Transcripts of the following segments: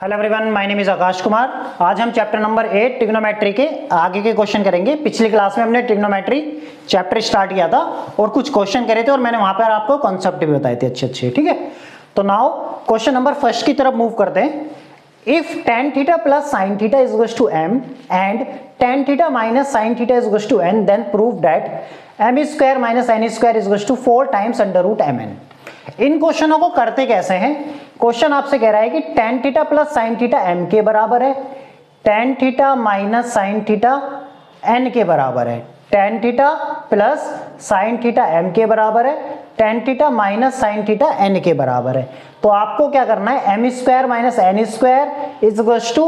Hello everyone, my name is Akash Kumar. आज हम chapter number 8 trigonometry के आगे के क्वेश्चन करेंगे। पिछली क्लास में हमने ट्रिग्नोमेट्री चैप्टर स्टार्ट किया था और कुछ क्वेश्चन करे थे और मैंने वहां पर आपको कॉन्सेप्ट भी बताए थे अच्छे, ठीक है। तो नाउ क्वेश्चन नंबर फर्स्ट की तरफ मूव करते हैं। If tan theta plus sin theta is equals to m and tan theta minus sin theta is equals to n, then prove that m square minus n square is equals to 4 times under root mn। इन क्वेश्चनों को करते कैसे हैं? Question आपसे कह रहा है कि tan theta plus sin theta m के बराबर है, tan theta minus sin theta n के बराबर है, tan theta plus sin theta m के बराबर है, tan theta minus sin theta n के बराबर है। तो आपको क्या करना है, m square minus n square is equals to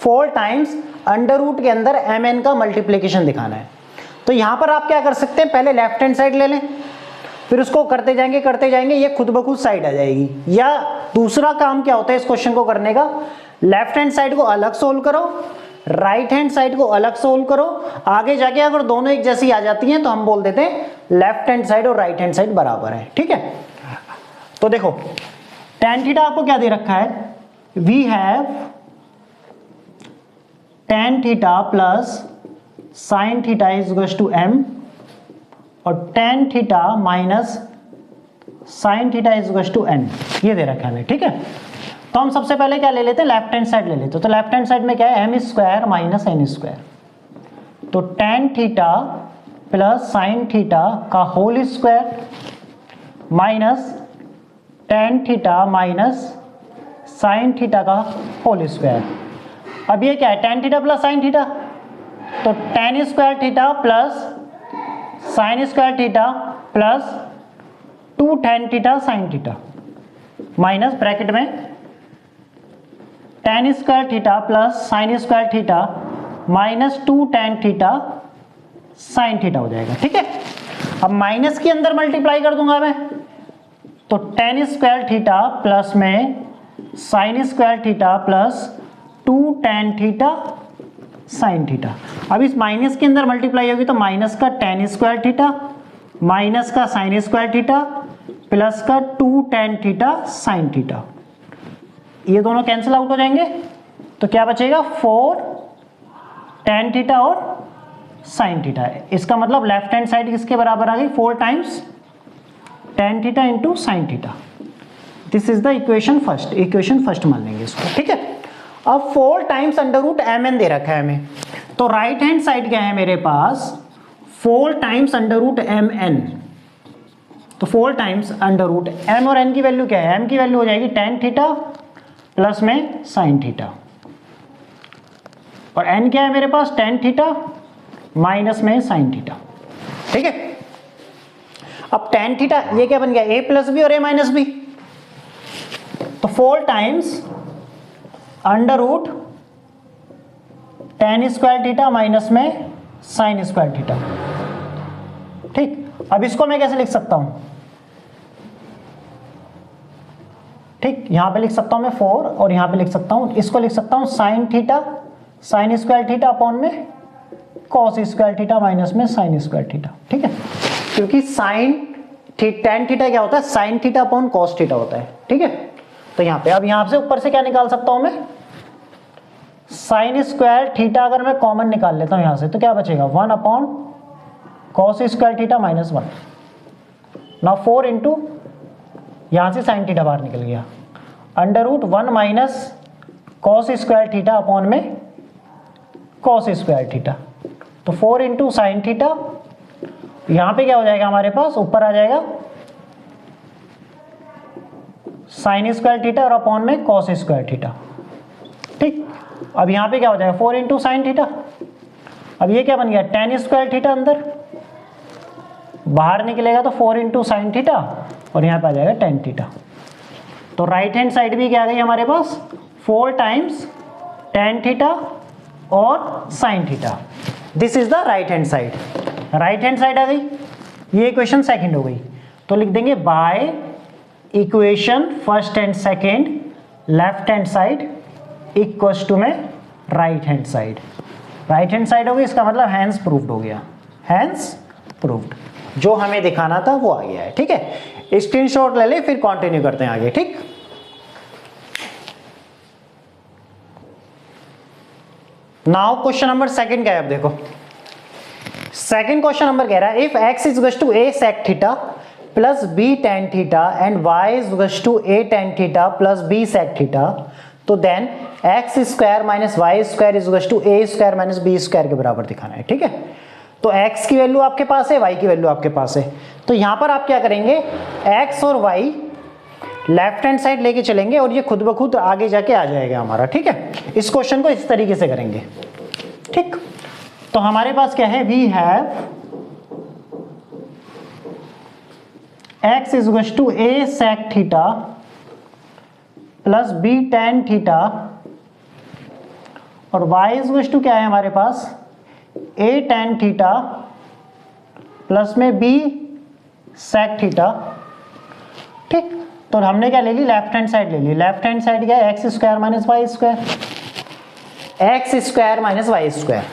4 times under root के अंदर mn का मल्टीप्लीकेशन दिखाना है। तो यहां पर आप क्या कर सकते हैं, पहले लेफ्ट हैंड साइड ले लें, फिर उसको करते जाएंगे ये खुद ब खुद साइड आ जाएगी। या दूसरा काम क्या होता है इस क्वेश्चन को करने का, लेफ्ट हैंड साइड को अलग सोल्व करो, राइट हैंड साइड को अलग सोल्व करो। आगे जाके अगर दोनों एक जैसी आ जाती हैं तो हम बोल देते हैं लेफ्ट हैंड साइड और राइट हैंड साइड बराबर है, ठीक है। तो देखो tan थीटा आपको क्या दे रखा है, we have tan theta plus sin theta is equals to m और tan theta minus sin theta is equals to n, ये दे रखा है, ठीक है। तो हम सबसे पहले क्या ले लेते हैं, लेफ्ट हैंड साइड ले लेते हैं। तो लेफ्ट हैंड साइड में क्या है, m square minus n square. तो tan theta plus sin theta का whole square minus tan theta minus sin theta का होल स्क्वायर। अब ये क्या है, tan theta plus sin theta, तो tan square theta plus sin square theta plus 2 tan theta sin theta minus bracket में tan square theta plus sin square theta minus 2 tan theta sin theta हो जाएगा, ठीक है। अब minus के अंदर multiply कर दूंगा मैं, तो tan स्क्वायर थीटा प्लस में sin square theta plus 2 tan theta sin theta. अब इस माइनस के अंदर मल्टीप्लाई होगी तो माइनस का tan स्क्वायर थीटा माइनस का sin स्क्वायर थीटा प्लस का 2 tan थीटा sin थीटा, ये दोनों कैंसिल आउट हो जाएंगे। तो क्या बचेगा, 4 tan थीटा और sin थीटा। इसका मतलब लेफ्ट हैंड साइड किसके बराबर आ गई, 4 times tan theta into sin theta. This is the equation first मान लेंगे इसको, ठीक है। अब 4 टाइम्स अंडर रूट mn दे रखा है हमें, तो राइट हैंड साइड क्या है मेरे पास, 4 टाइम्स अंडर रूट mn। तो 4 टाइम्स अंडर रूट m और n की वैल्यू क्या है, m की वैल्यू हो जाएगी tan थीटा प्लस में sin थीटा, और n क्या है मेरे पास, tan थीटा माइनस में sin थीटा, ठीक है। अब tan थीटा ये क्या बन गया, a प्लस बी और a माइनस बी। तो 4 times under root tan square theta minus में sin स्क्वायर थीटा, ठीक। अब इसको मैं कैसे लिख सकता हूं, ठीक, यहां पे लिख सकता हूं मैं 4 और यहां पे लिख सकता हूं, इसको लिख सकता हूं sin theta sin square theta upon में cos स्क्वायर थीटा माइनस में sin स्क्वायर थीटा, ठीक है। क्योंकि tan थीटा क्या होता है, sin theta upon cos theta होता है, ठीक है। तो यहां पे अब यहां से ऊपर से क्या निकाल सकता हूं मैं, sin स्क्वायर थीटा अगर मैं कॉमन निकाल लेता हूं यहां से तो क्या बचेगा, 1 upon cos square theta minus 1। Now 4 into यहां से sin थीटा बाहर निकल गया, under root 1 minus cos square theta upon में cos स्क्वायर थीटा। तो 4 इंटू साइन थीटा, यहां पे क्या हो जाएगा हमारे पास, ऊपर आ जाएगा sin स्क्वायर थीटा और अपॉन में cos स्क्वायर थीटा, ठीक। अब यहां पे क्या हो जाएगा, 4 इंटू साइन थीटा। अब ये क्या बन गया, tan स्क्वायर थीटा अंदर बाहर निकलेगा तो 4 इंटू साइन थीटा और यहां पे आ जाएगा tan थीटा। तो राइट हैंड साइड भी क्या आ गई हमारे पास, 4 टाइम्स tan थीटा और sin theta. This is the right hand side, right hand side आ गई, ये इक्वेशन सेकंड हो गई। तो लिख देंगे by equation first and second left hand side equals to में right hand side. Right hand side हो गई, इसका मतलब हैंस प्रूव्ड हो गया, हैंस प्रूव्ड, जो हमें दिखाना था वो आ गया है, ठीक है। स्क्रीनशॉट ले ले, फिर कंटिन्यू करते हैं आगे, ठीक। नाउ क्वेश्चन नंबर सेकंड क्या है, अब देखो सेकंड क्वेश्चन नंबर कह रहा है if x is equal to a sec theta plus b tan theta and y is equal to a tan theta plus b sec theta, तो then x square minus y square is equal to a square minus b square के बराबर दिखाना है। ठीक है, तो x की value आपके पास है, y की वैल्यू आपके पास है, तो यहां पर आप क्या करेंगे x और y लेफ्ट हैंड साइड लेके चलेंगे और ये खुद ब खुद आगे जाके आ जाएगा हमारा। ठीक है, इस क्वेश्चन को इस तरीके से करेंगे। ठीक, तो हमारे पास क्या है, we have x is equal to a sec theta plus b tan theta और y इज इक्वल टू क्या है हमारे पास a tan थीटा प्लस में b sec थीटा। ठीक, तो हमने क्या ले ली, लेफ्ट हैंड साइड ले ली। लेफ्ट हैंड साइड क्या है, x square minus y square, x square minus y square.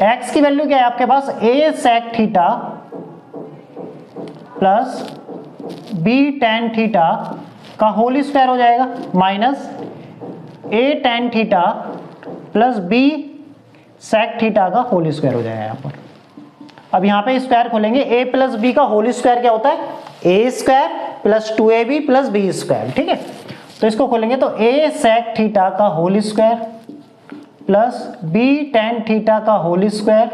X की वैल्यू क्या है आपके पास, a sec theta plus b tan theta का होल स्क्वायर हो जाएगा minus a tan theta plus b sec theta का होल स्क्वायर हो जाएगा यहाँ पर। अब यहाँ पे स्क्वायर खोलेंगे, a प्लस बी का होल स्क्वायर क्या होता है, A square plus 2ab plus B square. ठीक है, तो इसको खोलेंगे तो a सेक थीटा का whole square plus b tan theta का whole square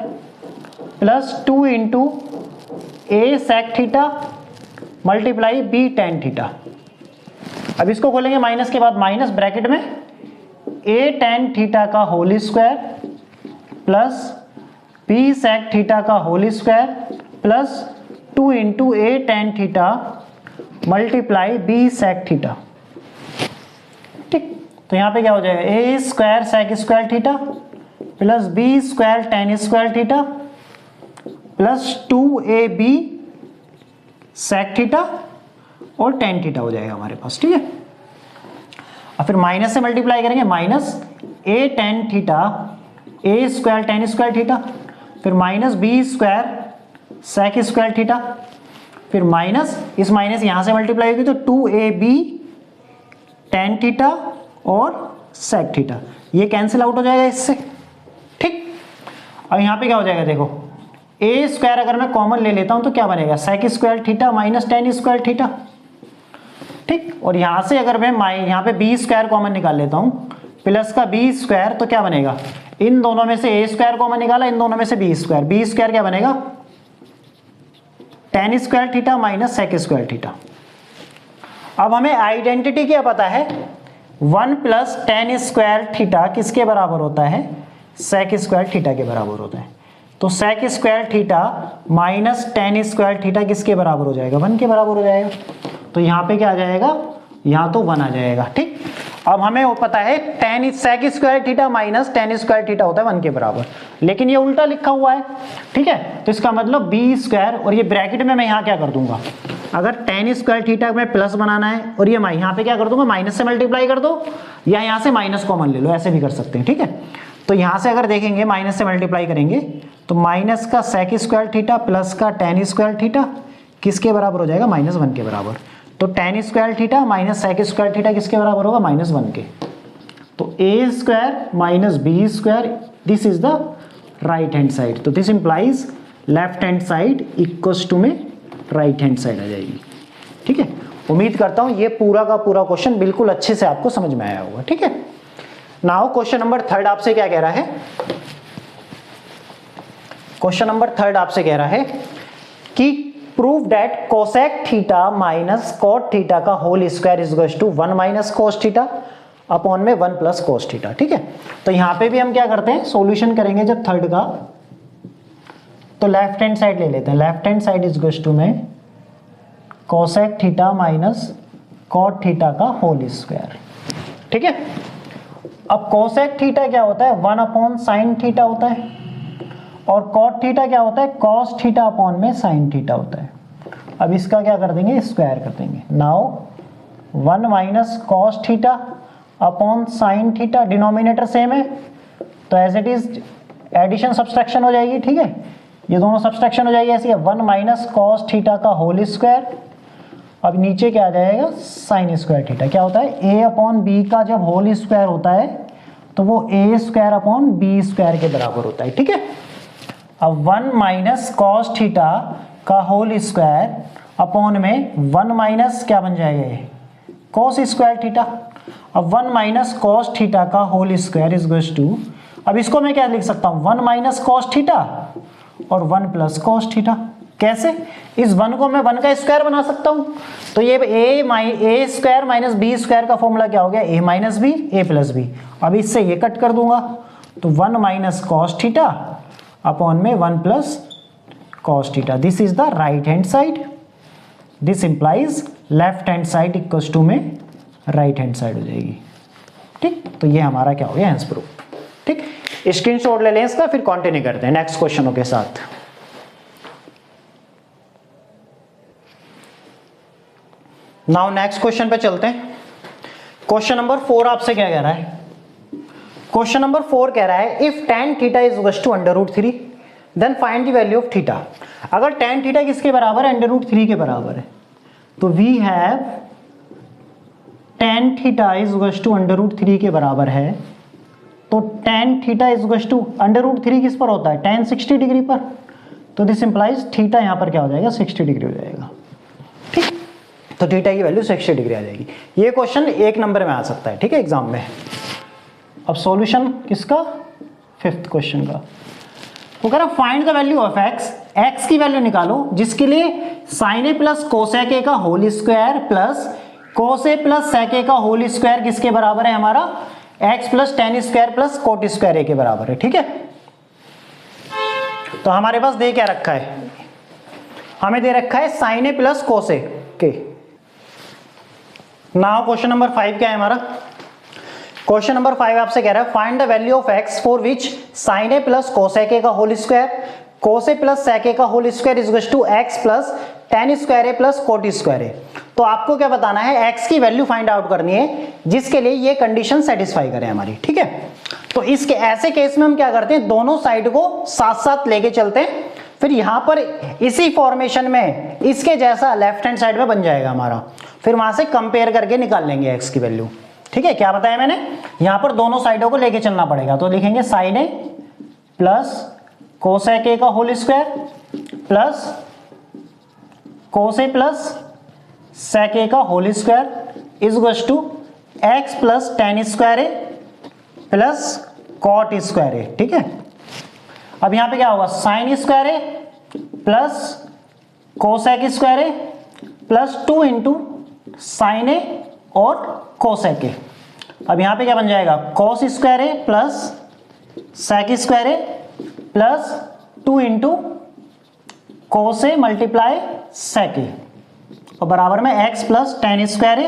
plus 2 into a sec theta multiply b tan theta. अब इसको खोलेंगे माइनस के बाद माइनस ब्रैकेट में a tan थीटा का whole square plus b sec theta का whole square plus 2 into a tan theta multiply b sec theta. ठीक, तो यहाँ पे क्या हो जाएगा, a square sec square theta plus b square tan square theta plus 2ab sec theta और tan theta हो जाएगा हमारे पास। ठीक है, और फिर माइनस से मल्टीप्लाई करेंगे, minus a tan theta a square tan square theta, फिर minus b square sec square theta, फिर माइनस इस माइनस यहां से मल्टीप्लाई होगी तो 2ab tan थीटा और सेक थीटा, ये कैंसिल आउट हो जाएगा इससे। ठीक, अब यहां पे क्या हो जाएगा, देखो a स्क्वायर अगर मैं कॉमन ले लेता हूं तो क्या बनेगा, sec square theta minus tan square theta. ठीक, और यहां से अगर मैं यहां पे b स्क्वायर कॉमन निकाल लेता हूं प्लस का b स्क्वायर, तो क्या बनेगा, इन दोनों में से a स्क्वायर कॉमन निकाला, इन दोनों में से b स्क्वायर क्या बनेगा, tan square theta minus sec square theta. अब हमें आइडेंटिटी क्या पता है, 1 प्लस tan स्क्वायर थीटा किसके बराबर होता है, सेक स्क्वायर थीटा के बराबर होता है। तो sec square theta minus tan square theta किसके बराबर हो जाएगा, 1 के बराबर हो जाएगा। तो यहाँ पे क्या आ जाएगा, यहाँ तो 1 आ जाएगा। ठीक, अब हमें वो पता है tan sec square theta minus tan square theta होता है 1 के बराबर, लेकिन ये उल्टा लिखा हुआ है। ठीक है, तो इसका मतलब b स्क्वायर और ये ब्रैकेट में मैं यहाँ क्या कर दूंगा, अगर tan स्क्वायर थीटा में प्लस बनाना है और ये यहाँ पे क्या कर दूंगा, माइनस से मल्टीप्लाई कर दो या यहाँ से माइनस कॉमन ले लो, ऐसे भी कर सकते हैं। ठीक है, तो यहाँ से अगर देखेंगे माइनस से मल्टीप्लाई करेंगे तो माइनस का सेक स्क्वायर थीटा प्लस का tan स्क्वायर थीटा किसके बराबर हो जाएगा, -1 के बराबर। तो tan square theta minus sec square theta किसके बराबर होगा, -1 के। तो a square minus b square, this is the right hand side. तो this implies left hand side equals to में राइट हैंड साइड आ जाएगी। ठीक है, उम्मीद करता हूं ये पूरा का पूरा क्वेश्चन बिल्कुल अच्छे से आपको समझ में आया होगा। ठीक है, नाउ क्वेश्चन नंबर 3 आपसे क्या कह रहा है, क्वेश्चन नंबर 3 आपसे कह रहा है कि prove that cosec theta minus cot theta का whole square is equal to 1 minus cos theta upon में 1 प्लस कोस थीटा। ठीक है, तो यहां पे भी हम क्या करते हैं, सॉल्यूशन करेंगे जब 3 का, तो लेफ्ट हैंड साइड ले लेते हैं। Left hand side is equal to में cosec theta minus cot theta का होल स्क्वायर। ठीक है, अब कोसेक थीटा क्या होता है, 1 अपॉन साइन थीटा होता है, और कॉट थीटा क्या होता है, कॉस थीटा अपॉन में साइन थीटा होता है। अब इसका क्या कर देंगे, स्क्वायर कर देंगे। Now 1 minus cos theta upon sine theta, denominator same है तो as it is addition subtraction हो जाएगी। ठीक है, ये दोनों सब्सट्रैक्शन हो जाएगी ऐसी है, 1 माइनस कॉस थीटा का होल स्क्वायर। अब नीचे क्या आ जाएगा, साइन स्क्वायर थीटा। क्या होता है, a अपॉन बी का जब होल स्क्वायर होता है तो वो a square upon b square के बराबर होता है, ठीक है। अब 1 माइनस कॉस थीटा का होल स्क्वायर अपॉन में 1 माइनस क्या बन जाएगा ये कॉस स्क्वायर थीटा। अब 1 माइनस कॉस थीटा का whole square is equals to, अब इसको मैं क्या लिख सकता हूँ 1 माइनस कॉस थीटा और 1 प्लस कॉस थीटा। कैसे? इस 1 को मैं 1 का स्क्वायर बना सकता हूँ, तो ये a square minus b square का फॉर्मूला क्या हो गया a minus b a plus b. अब इससे ये कट कर दूंगा तो 1 माइनस कॉस थीटा अपॉन में 1 plus cos theta. This is the right hand side, this implies left hand side equals to में राइट हैंड साइड हो जाएगी, ठीक। तो ये हमारा क्या हो गया आंसर प्रूफ, ठीक। स्क्रीनशॉट ले लें इसका, फिर कंटिन्यू करते हैं नेक्स्ट क्वेश्चनों के साथ। नाउ नेक्स्ट क्वेश्चन पे चलते हैं। क्वेश्चन नंबर 4 आपसे क्या कह रहा है? क्वेश्चन नंबर 4 कह रहा है if tan theta is equal to √3 then find the value of theta. अगर tan थीटा किसके बराबर है? √3 के बराबर है, तो we have tan theta is equal to √3 के बराबर है, तो tan theta is equal to √3 किस पर होता है? tan 60 डिग्री पर, तो दिस इंप्लाइज थीटा यहाँ पर क्या हो जाएगा 60 डिग्री हो जाएगा, ठीक। तो थीटा की वैल्यू 60 डिग्री आ जाएगी। ये क्वेश्चन 1 नंबर में आ सकता है, ठीक है, एग्जाम में। अब सॉल्यूशन किसका? 5th क्वेश्चन का। वो कह रहा find the value of x, x की वैल्यू निकालो जिसके लिए sine a plus cosec a का whole square plus cos a plus sec a का होल स्क्वायर किसके बराबर है? हमारा x plus tan square plus cot square a के बराबर है, ठीक है। तो हमारे पास दे क्या रखा है? हमें दे रखा है साइन ए प्लस कोस ए के। नाउ क्वेश्चन नंबर 5 क्या है हमारा? क्वेश्चन नंबर 5 आपसे कह रहा है find the value of x for which sine a plus cosec a का whole square cos a plus sec a का whole square is equal to x plus tan square A plus cot square ए। तो आपको क्या बताना है? X की value find out करनी है जिसके लिए ये कंडीशन सेटिस्फाई करे हमारी, ठीक है। तो इसके ऐसे केस में हम क्या करते हैं, दोनों साइड को साथ साथ लेके चलते हैं, फिर यहां पर इसी फॉर्मेशन में इसके जैसा लेफ्ट हैंड साइड में बन जाएगा हमारा, फिर वहां से कंपेयर करके निकाल लेंगे एक्स की वैल्यू, ठीक है। क्या बताया मैंने? यहां पर दोनों साइडों को लेके चलना पड़ेगा, तो लिखेंगे sine a plus cosec a का whole square plus cos a plus sec a का whole square is equal to x plus tan square A plus cot square a, ठीक है। अब यहां पे क्या होगा? Sine square A plus cosec square A plus 2 into sine a और cosec a. अब यहां पे क्या बन जाएगा? Cos square A plus sec square A plus 2 into cos A multiply सेक ए और बराबर में x plus tan square A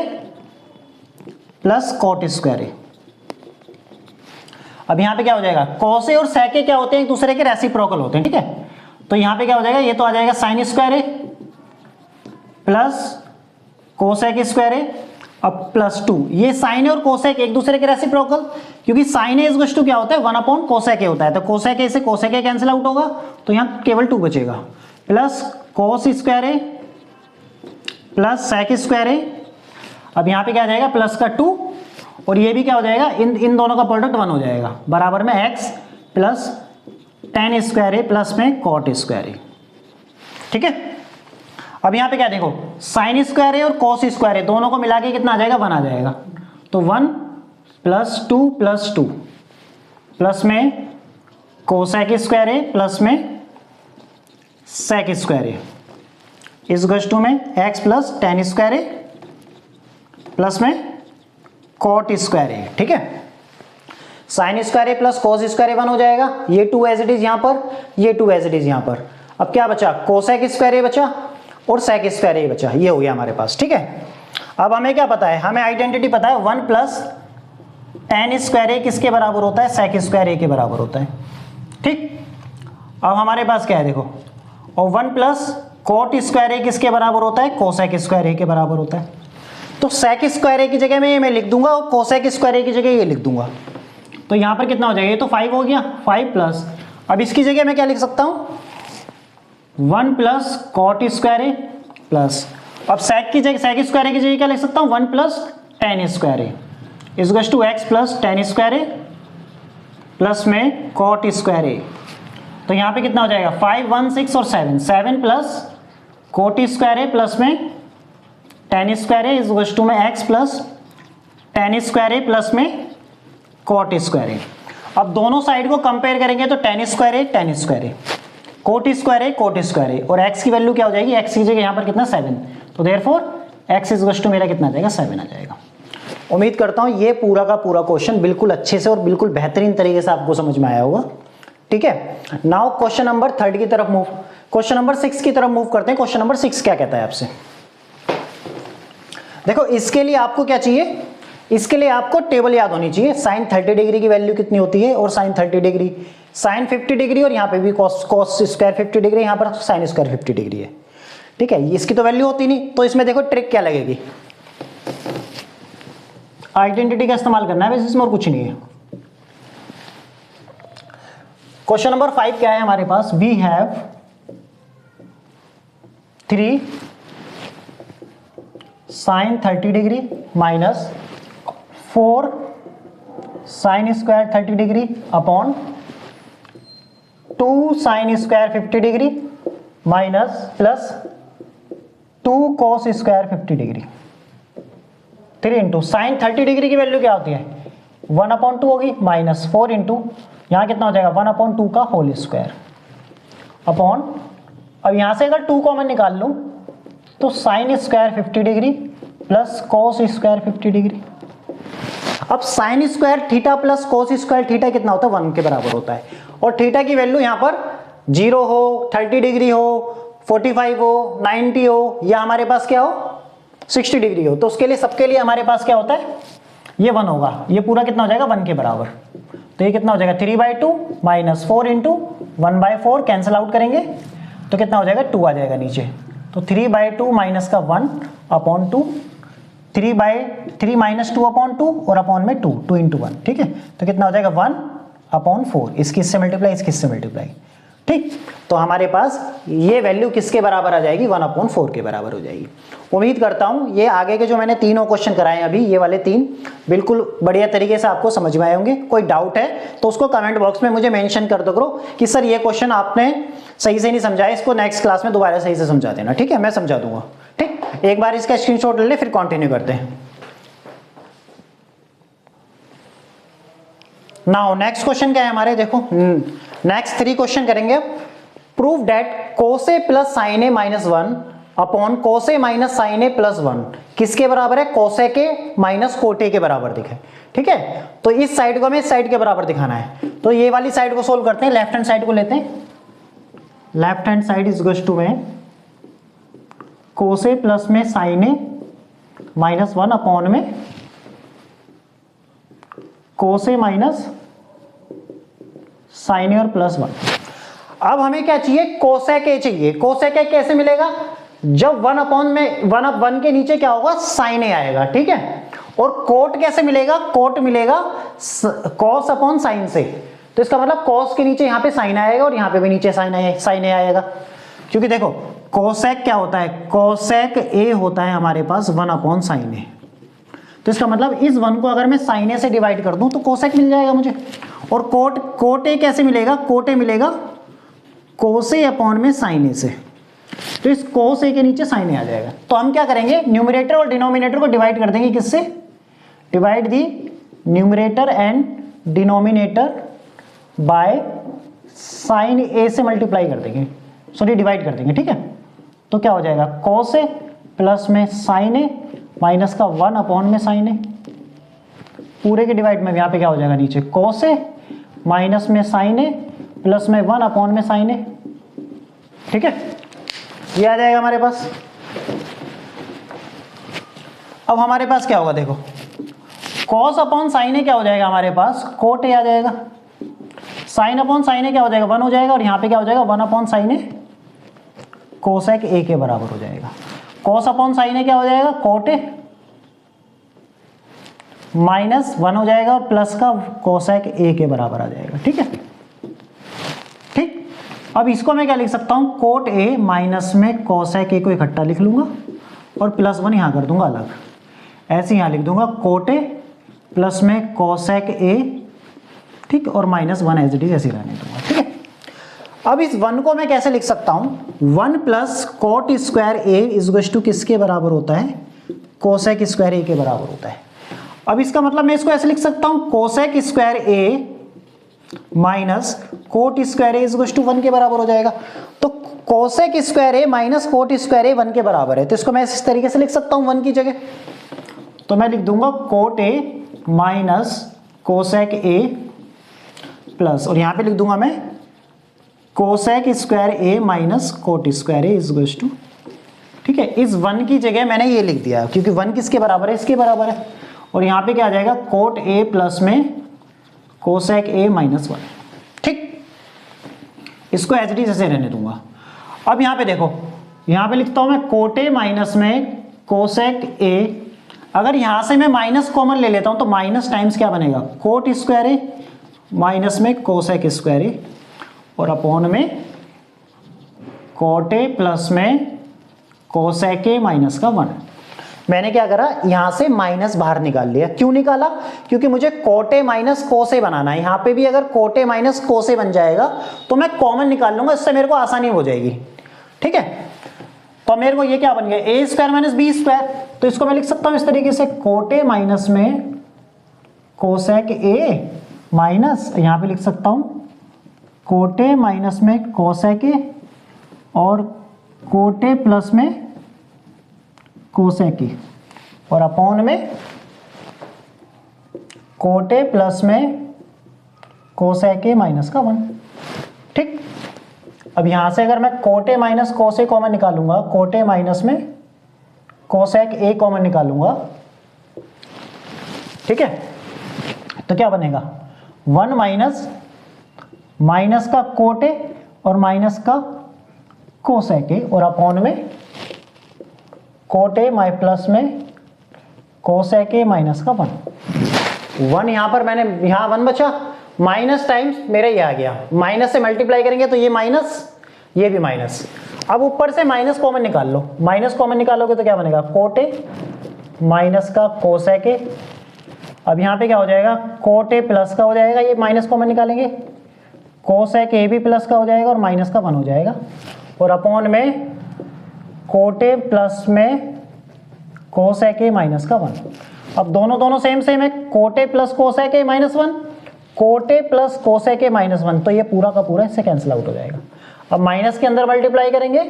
plus cot square A. अब यहां पे क्या हो जाएगा? कोस ए और सेक ए क्या होते हैं? एक दूसरे के रेसिप्रोकल होते हैं, ठीक है। तो यहां पे क्या हो जाएगा? ये तो आ जाएगा sine square A plus cosec square A अब प्लस 2, ये साइन ए और कोसेक एक दूसरे के रेसिप्रोकल, क्योंकि साइन ए इज टू क्या होता है 1 अपॉन कोसेक ए होता है, तो कोसेक ए से कोसेक ए कैंसिल आउट होगा, तो यहां केवल 2 बचेगा plus cos square A plus sec square A. अब यहां पे क्या आ जाएगा? प्लस का 2 और ये भी क्या हो जाएगा? इन दोनों का प्रोडक्ट 1 हो जाएगा, बराबर में एक्स प्लस टेन स्क्वायर ए प्लस में कॉट स्क्वायर ए, ठीक है। अब यहां पे क्या देखो, साइन स्क्वायर ए और कॉस स्क्वायर ए दोनों को मिला के कितना आ जाएगा? 1 आ जाएगा, तो 1 प्लस 2 प्लस 2 प्लस में कोसेक स्क्वायर ए प्लस में सेक स्क्वायर ए इस गज 2 में एक्स प्लस टेन स्क्वायर ए प्लस में कॉट स्क्वायर ए, ठीक है। Sign square A plus cos square A 1 हो जाएगा, ये 2 एज इट इज यहां पर, ये 2 एज इट इज यहां पर। अब क्या बचा? कोसेक स्क्वायर ए बचा और सेक स्क्वायर ए बचा, ये हो गया हमारे पास, ठीक है। अब हमें क्या पता है? हमें आइडेंटिटी पता है 1 प्लस टेन स्क्वायर ए किसके बराबर होता है? सेक स्क्वायर ए के बराबर होता है, ठीक। अब हमारे पास क्या है देखो, और 1 प्लस कॉट स्क्वायर ए किसके बराबर होता है? कोसेक स्क्वायर ए के बराबर होता है। तो सेक स्क्वायर ए की जगह में ये मैं लिख दूंगा और कोसेक स्क्वायर ए की जगह ये लिख दूंगा, तो यहां पर कितना हो जाएगा? ये तो 5 हो गया, 5 प्लस, अब इसकी जगह मैं क्या लिख सकता हूं? 1 प्लस कॉट स्क्वायर ए प्लस, अब सेक की जगह सेक स्क्वायर ए की जगह क्या लिख सकता हूं? 1 plus tan square A is to x plus tan square A plus में कॉट स्क्वायर ए। तो यहाँ पे कितना हो जाएगा 5, 1, 6 और 7, 7 प्लस कोट स्क्वायर ए प्लस में tan square A is equal to में एक्स प्लस टेन स्क्वायर ए प्लस में कॉट स्क्वायर ए। अब दोनों साइड को कंपेयर करेंगे तो tan square A cot square A और x की वैल्यू क्या हो जाएगी, x की जगह यहाँ पर कितना 7, तो देयरफॉर x इज इक्वल टू मेरा कितना आ जाएगा 7 आ जाएगा। उम्मीद करता हूँ ये पूरा का पूरा क्वेश्चन बिल्कुल अच्छे से और बिल्कुल बेहतरीन तरीके से आपको समझ में आया होगा। ठीक है, नाउ क्वेश्चन नंबर 3 की तरफ मूव, क्वेश्चन नंबर 6 की तरफ मूव करते हैं। क्वेश्चन नंबर 6 क्या कहता है आपसे, देखो इसके लिए आपको क्या चाहिए, इसके लिए आपको टेबल याद होनी चाहिए। साइन 30 डिग्री की वैल्यू कितनी होती है और साइन 30 डिग्री, साइन 50 डिग्री और यहाँ पे भी कॉस स्क्वायर 50 डिग्री, यहाँ पर साइन स्क्वायर 50 डिग्री है। ठीक है, इसकी तो वैल्यू होती नहीं, तो इसमें देखो ट्रिक क्या लगेगी, आइडेंटिटी का इस्तेमाल करना है, वैसे इसमें और कुछ नहीं है। क्वेश्चन नंबर 5 क्या है हमारे पास, we have 3 sine 30 degree minus 4 sine square 30 degree upon 2 sine square 50 degree minus plus 2 cos square 50 degree. 3 into sine 30 degree की वैल्यू क्या होती है 1/2 होगी, माइनस 4 इंटू यहाँ कितना हो जाएगा 1/2 का होल स्क्वायर अपॉन, अब यहाँ से अगर 2 कॉमन निकाल लूँ तो sine square 50 degree plus cos square 50 degree. अब sine square theta plus cos square theta कितना होता है 1 के बराबर होता है, और थीटा की वैल्यू यहाँ पर 0 हो, 30 डिग्री हो, 45 हो, 90 हो, या हमारे पास क्या हो 60 डिग्री हो, तो उसके लिए सबके लिए हमारे पास क्या होता है ये 1 होगा। ये पूरा कितना हो जाएगा 1 के बराबर, तो ये कितना हो जाएगा 3/2 माइनस 4 इंटू 1/4 कैंसिल आउट करेंगे तो कितना हो जाएगा 2 आ जाएगा नीचे, तो 3/2 माइनस का 1/2, 3/3 माइनस 2/2 और अपॉन में 2 इंटू 1। ठीक है, तो कितना हो जाएगा 1/4, इसकी इससे मल्टीप्लाई इसकी इससे मल्टीप्लाई। ठीक, तो हमारे पास ये वैल्यू किसके बराबर आ जाएगी 1/4 के बराबर हो जाएगी। उम्मीद करता हूं ये आगे के जो मैंने तीनों क्वेश्चन कराए अभी, ये वाले 3 बिल्कुल बढ़िया तरीके से आपको समझ में आए होंगे। कोई डाउट है तो उसको कमेंट बॉक्स में मुझे मेंशन कर दो करो कि सर ये क्वेश्चन आपने सही से नहीं समझा है, इसको नेक्स्ट क्लास में दोबारा सही से समझा देना। ठीक है, मैं समझा दूंगा। ठीक, एक बार इसका स्क्रीनशॉट ले ले फिर कंटिन्यू करते हैं। नाउ नेक्स्ट क्वेश्चन क्या है हमारे, देखो नेक्स्ट 3 क्वेश्चन करेंगे। Prove that cos A plus sine A minus 1 upon cos A minus sine A plus 1 किसके बराबर है, cosec A minus cot A के बराबर दिखे। ठीक है, तो इस साइड को हमें इस साइड के बराबर दिखाना है, तो ये वाली साइड को सोल्व करते हैं। लेफ्ट हैंड साइड को लेते हैं, left hand side is equal to में cos A प्लस में साइन A माइनस 1 अपॉन में cos A minus sine A और प्लस 1। अब हमें क्या चाहिए cosec A चाहिए। cosec A कैसे मिलेगा, जब 1/1 के नीचे क्या होगा साइन A आएगा। ठीक है, और कोट कैसे मिलेगा, कोट मिलेगा cos अपॉन साइन से, तो इसका मतलब cos के नीचे यहाँ पे साइन आएगा और यहाँ पे भी नीचे साइन A आएगा, क्योंकि देखो cosec क्या होता है, cosec A होता है हमारे पास 1/sin A, तो इसका मतलब इस 1 को अगर मैं sin A से डिवाइड कर दूं तो cosec मिल जाएगा मुझे। और कोट A कैसे मिलेगा, कोट A मिलेगा cos A अपॉन में sin A से, तो इस cos A के नीचे sin A आ जाएगा। तो हम क्या करेंगे, न्यूमरेटर और डिनोमिनेटर को डिवाइड कर देंगे किससे, divide the numerator and denominator by sin A से मल्टीप्लाई कर देंगे, सॉरी डिवाइड कर देंगे। ठीक है, तो क्या हो जाएगा cos A प्लस में sin A माइनस का 1 अपॉन में sin A, पूरे के डिवाइड में यहाँ पे क्या हो जाएगा नीचे cos A माइनस में sin A प्लस में 1 अपॉन में sin A। ठीक है, ये आ जाएगा हमारे पास। अब हमारे पास क्या होगा, देखो cos अपॉन sin A क्या हो जाएगा हमारे पास cot A आ जाएगा, sin अपॉन sin A क्या हो जाएगा 1 हो जाएगा, और यहाँ पे क्या हो जाएगा 1 upon sin A cosec A के बराबर हो जाएगा। cos अपॉन sin A क्या हो जाएगा cot A माइनस 1 हो जाएगा और प्लस का cosec A के बराबर आ जाएगा। ठीक है, ठीक, अब इसको मैं क्या लिख सकता हूं, cot A माइनस में cosec A को इकट्ठा लिख लूंगा और प्लस 1 यहां कर दूंगा अलग, ऐसे यहां लिख दूंगा cot A प्लस में cosec A ठीक, और -1 एज इट इज ऐसे रहने दूंगा। ठीक है, अब इस 1 को मैं कैसे लिख सकता हूँ, 1 plus cot square A is to किसके बराबर होता है, कोसेक स्क्वायर ए के बराबर होता है। अब इसका मतलब मैं इसको ऐसे लिख सकता हूँ, cosec square A minus cot square A is to 1 के बराबर हो जाएगा। तो cosec square A minus cot square A 1 के बराबर है, तो इसको मैं इस तरीके से लिख सकता हूँ 1 की जगह। तो मैं लिख दूंगा cot A minus cosec A plus, और यहां पे लिख दूंगा मैं cosec square A minus cot square A is to, ठीक है, इस 1 की जगह मैंने ये लिख दिया क्योंकि 1 किसके बराबर है, इसके बराबर है। और यहाँ पे क्या आ जाएगा, कोट ए प्लस में कोसेक ए माइनस 1। ठीक, इसको एज इट इज ऐसे रहने दूंगा। अब यहाँ पे देखो, यहाँ पे लिखता हूँ मैं कोट ए माइनस में कोसेक ए, अगर यहाँ से मैं माइनस कॉमन ले लेता हूँ तो माइनस टाइम्स क्या बनेगा, कोट स्क्वायर ए माइनस में कोसेक स्क्वायर ए, और अपॉन में कोट ए प्लस में कोसेक ए माइनस का 1। मैंने क्या करा, यहां से माइनस बाहर निकाल लिया। क्यों निकाला, क्योंकि मुझे कोट ए माइनस कोसे बनाना है। यहां पे भी अगर कोट ए माइनस कोसे बन जाएगा तो मैं कॉमन निकाल लूंगा, इससे मेरे को आसानी हो जाएगी। ठीक है, तो मेरे को ये क्या बन गया, ए स्क्वायर माइनस बी स्क्वायर। तो इसको मैं लिख सकता हूं इस तरीके से, कोट ए माइनस में कोसेक ए माइनस, यहां पे लिख सकता हूं कोट ए माइनस में कोसेक ए और कोट ए प्लस में कोसेक ए, और अपॉन में कोट ए प्लस में कोसेक ए माइनस का 1। ठीक, अब यहां से अगर मैं कोट ए माइनस कोसे कॉमन निकालूंगा, कोट ए माइनस में कोसेक ए कॉमन निकालूंगा, ठीक है, तो क्या बनेगा, 1 माइनस माइनस का कोट ए और माइनस का कोसेक ए, और अपॉन में कोट ए माइ प्लस में कोसेक ए माइनस का 1 यहां पर मैंने, यहां 1 बचा, माइनस टाइम्स मेरा ये आ गया, माइनस से मल्टीप्लाई करेंगे तो ये माइनस, ये भी माइनस। अब ऊपर से माइनस कॉमन निकाल लो, माइनस कॉमन निकालोगे तो क्या बनेगा, कोट ए माइनस का कोसेक ए। अब यहाँ पे क्या हो जाएगा, कोट ए प्लस का हो जाएगा, ये माइनस कॉमन निकालेंगे, कोसेक ए भी प्लस का हो जाएगा और माइनस का 1 हो जाएगा, और अपॉन में कोट ए प्लस में कोसेक ए माइनस का 1। अब दोनों सेम सेम है, cot A plus cosec A minus 1, cot A plus cosec A minus 1, तो ये पूरा का पूरा इससे कैंसिल आउट हो जाएगा। अब माइनस के अंदर मल्टीप्लाई करेंगे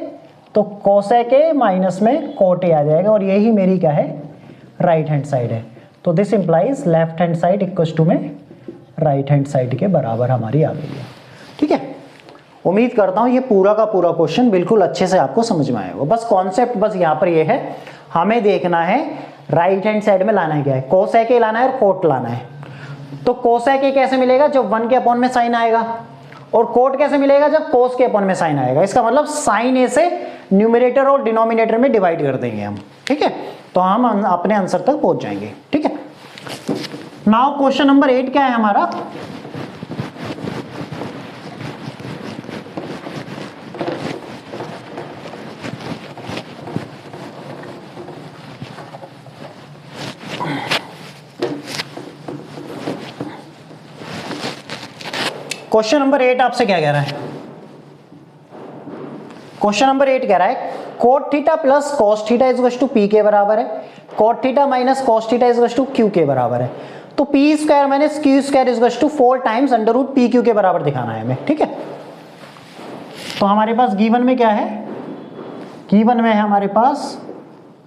तो कोसेक ए माइनस में कोट ए आ जाएगा, और यही मेरी क्या है, राइट हैंड साइड है। तो this implies left hand side equals to में राइट हैंड साइड के बराबर हमारी आ गई है। ठीक है, उम्मीद करता हूँ ये पूरा का पूरा क्वेश्चन बिल्कुल अच्छे से आपको समझ में आएगा। बस कॉन्सेप्ट बस यहाँ पर ये है, हमें देखना है राइट हैंड साइड में लाना है क्या है, कोसेक ए लाना है और कोट लाना है। तो कोसेक ए कैसे मिलेगा, जब 1 के अपॉन में साइन आएगा, और कोट कैसे मिलेगा, जब कोस के अपॉन में साइन आएगा। इसका मतलब साइन ए से न्यूमरेटर और डिनोमिनेटर में डिवाइड कर देंगे हम। ठीक है, तो हम अपने आंसर तक पहुंच जाएंगे। ठीक है, नाउ क्वेश्चन नंबर 8 क्या है हमारा, क्वेश्चन नंबर 8 आपसे क्या कह रहा है, क्वेश्चन नंबर 8 कह रहा है cot theta plus cos theta is to P के बराबर है, cot theta minus cos theta is to Q के बराबर है। तो P square minus Q square is to 4 times under root P Q के बराबर दिखाना है हमें। ठीक है, तो हमारे पास गिवन में क्या है, गिवन में है हमारे पास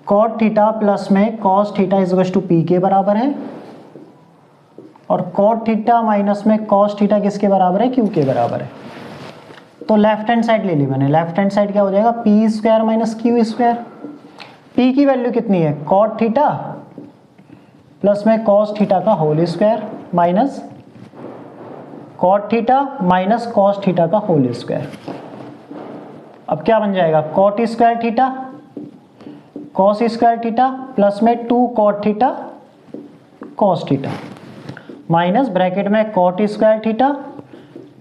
कोट थीटा प्लस में cos theta is to P के बराबर है, और कोट थीटा माइनस में कॉस थीटा किसके बराबर है, क्यू के बराबर है। तो लेफ्ट हैंड साइड ले ली मैंने, लेफ्ट हैंड साइड क्या हो जाएगा, P square minus Q square. P की वैल्यू कितनी है, कोट थीटा प्लस में कॉस थीटा का whole square minus cot theta minus cos theta का होल स्क्वायर। अब क्या बन जाएगा, cot square theta cos square theta plus में 2 cot theta cos theta minus bracket में कोट स्क्वायर थीटा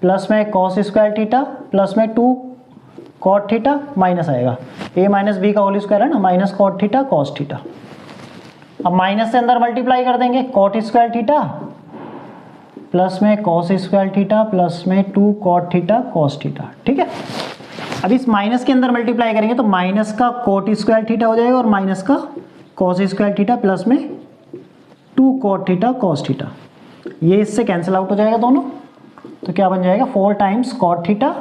प्लस में कॉस स्क्वायर थीटा प्लस में 2 cot theta minus आएगा, ए माइनस बी का होल स्क्वायर है ना, minus cot theta cos theta. अब minus से अंदर मल्टीप्लाई कर देंगे, कोट स्क्वायर थीटा प्लस में कॉस स्क्वायर थीटा प्लस में 2 कॉट थीटा कॉस थीटा। ठीक है, अब इस माइनस के अंदर मल्टीप्लाई करेंगे तो माइनस का कॉट स्क्वायर थीटा हो जाएगा और माइनस का कॉस स्क्वायर थीटा प्लस में 2 कॉट थीटा कॉस थीटा, ये इससे कैंसिल आउट हो जाएगा दोनों, तो क्या बन जाएगा 4 टाइम्स कॉट थीटा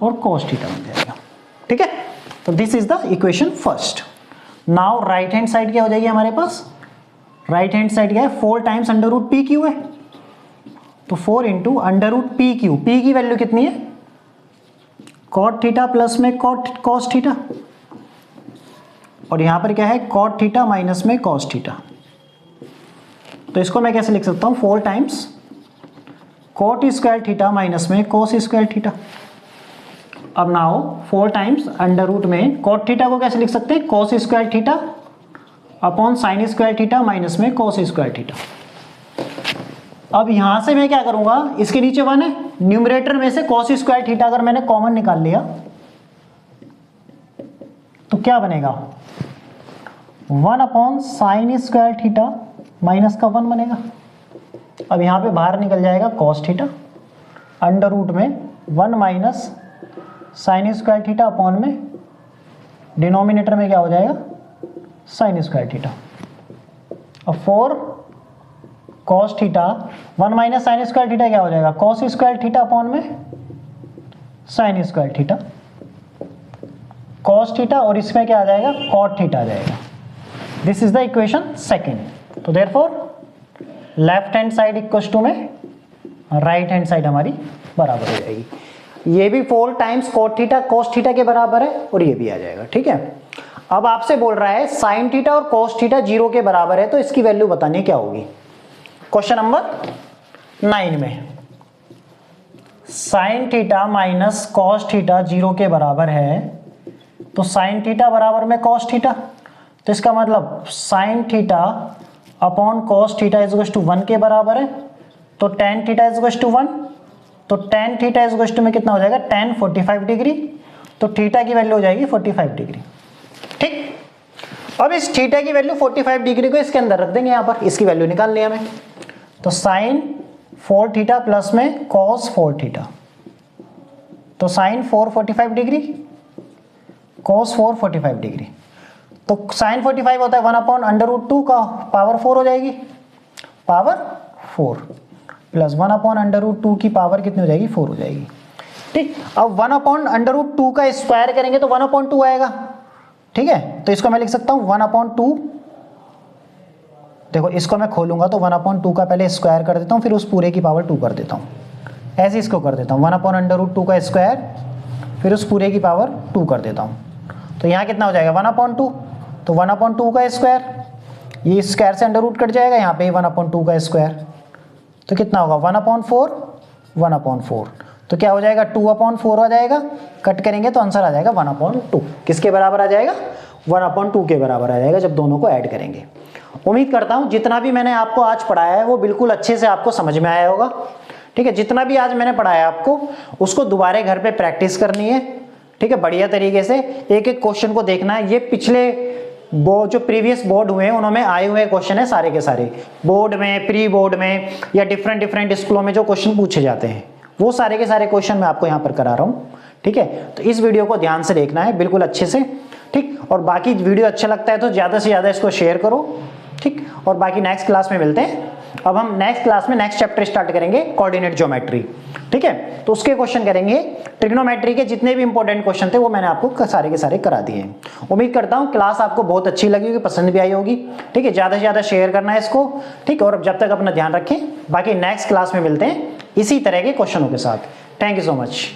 और कॉस थीटा बन जाएगा। ठीक है, तो this is the equation first. Now right hand side क्या हो जाएगी हमारे पास, राइट हैंड साइड क्या है 4 times under root P Q है, तो 4 into under root P Q, P की वैल्यू कितनी है कॉट थीटा प्लस में कॉट कॉस थीटा, और यहां पर क्या है कॉट थीटा माइनस में कॉस थीटा, तो इसको मैं कैसे लिख सकता हूं 4 times cot square theta minus में कॉस स्क्वायर थीटा। अब नाउ 4 टाइम्स अंडर रूट में कॉट थीटा को कैसे लिख सकते हैं cos square theta upon sign square theta minus में कॉस स्क्वायर थीटा। अब यहां से मैं क्या करूंगा, इसके नीचे 1 है, न्यूमरेटर में से कॉस स्क्वायर थीटा अगर मैंने कॉमन निकाल लिया तो क्या बनेगा 1 upon sine square theta minus का 1 बनेगा। अब यहां पे बाहर निकल जाएगा कॉस थीटा अंडर रूट में 1 minus sine square theta upon में डिनोमिनेटर में क्या हो जाएगा साइन स्क्वायर थीटा। अब 4 cos theta 1 minus sine square theta क्या हो जाएगा कॉस स्क्वायर थीटा अपॉन में sine square theta cos theta, और इसमें क्या आ जाएगा कॉट थीटा आ जाएगा। This is the equation second. तो therefore left hand side equals to में राइट हैंड साइड हमारी बराबर हो जाएगी। ये भी 4 times cot theta cos theta के बराबर है और ये भी आ जाएगा। ठीक है, अब आपसे बोल रहा है साइन थीटा और कॉस थीटा 0 के बराबर है, तो इसकी वैल्यू बतानी क्या होगी। क्वेश्चन नंबर 9 में sine theta minus cos theta 0 के बराबर है, तो साइन थीटा बराबर में कॉस थीटा, तो इसका मतलब sine theta upon cos theta is to 1 के बराबर है, तो टेन थीटा इज टू 1, तो टेन थीटा इज टू में कितना हो जाएगा टेन 45 डिग्री, तो थीटा की वैल्यू हो जाएगी 45 डिग्री। ठीक, अब इस थीटा की वैल्यू 45 डिग्री को इसके अंदर रख देंगे, यहां पर इसकी वैल्यू निकाल लिया हमें, तो साइन 4 थीटा प्लस में कॉस 4 थीटा, तो साइन 4 45 डिग्री कॉस 4 45 डिग्री, तो साइन 45 होता है 1 अपॉन अंडर रूट 2 का पावर 4 हो जाएगी, power 4 plus 1 upon under root 2 की पावर कितनी हो जाएगी 4 हो जाएगी। ठीक, अब 1 अपॉन अंडर रूट 2 का स्क्वायर करेंगे तो 1 अपॉन 2 आएगा। ठीक है, तो इसको मैं लिख सकता हूं 1 अपॉन 2, देखो इसको मैं खोलूंगा तो 1 अपॉन 2 का पहले स्क्वायर कर देता हूं, फिर उस पूरे की पावर 2 कर देता हूं, ऐसे इसको कर देता हूं 1 अपॉन अंडर रूट 2 का स्क्वायर फिर उस पूरे की पावर 2 कर देता हूं, तो यहाँ कितना हो जाएगा 1 अपॉन 2, तो 1 अपॉन 2 का स्क्वायर, ये स्क्वायर से अंडर रूट कट जाएगा, यहाँ पे 1 अपॉन 2 का स्क्वायर, तो कितना होगा 1 अपॉन 4 1 अपॉन 4, तो क्या हो जाएगा 2 अपॉन 4 आ जाएगा, कट करेंगे तो आंसर आ जाएगा 1 अपॉन 2। किसके बराबर आ जाएगा 1 अपॉन 2 के बराबर आ जाएगा जब दोनों को ऐड करेंगे। उम्मीद करता हूं जितना भी मैंने आपको आज पढ़ाया है वो बिल्कुल अच्छे से आपको समझ में आया होगा। ठीक है, जितना भी आज मैंने पढ़ाया आपको उसको दोबारा घर पे प्रैक्टिस करनी है। ठीक है, बढ़िया तरीके से एक एक क्वेश्चन को देखना है। ये पिछले जो प्रीवियस बोर्ड हुए हैं उन्होंने आए हुए क्वेश्चन है सारे के सारे, बोर्ड में प्री बोर्ड में या डिफरेंट स्कूलों में जो क्वेश्चन पूछे जाते हैं वो सारे के सारे क्वेश्चन मैं आपको यहाँ पर करा रहा हूँ। ठीक है, तो इस वीडियो को ध्यान से देखना है बिल्कुल अच्छे से। ठीक, और बाकी वीडियो अच्छा लगता है तो ज़्यादा से ज़्यादा इसको शेयर करो। ठीक, और बाकी नेक्स्ट क्लास में मिलते हैं। अब हम नेक्स्ट क्लास में नेक्स्ट चैप्टर स्टार्ट करेंगे कोऑर्डिनेट ज्योमेट्री। ठीक है, तो उसके क्वेश्चन करेंगे। ट्रिग्नोमेट्री के जितने भी इंपॉर्टेंट क्वेश्चन थे वो मैंने आपको सारे के सारे करा दिए हैं। उम्मीद करता हूँ क्लास आपको बहुत अच्छी लगी होगी, पसंद भी आई होगी। ठीक है, ज़्यादा से ज़्यादा शेयर करना है इसको। ठीक, और जब तक अपना ध्यान रखें, बाकी नेक्स्ट क्लास में मिलते हैं इसी तरह के क्वेश्चनों के साथ। Thank you so much.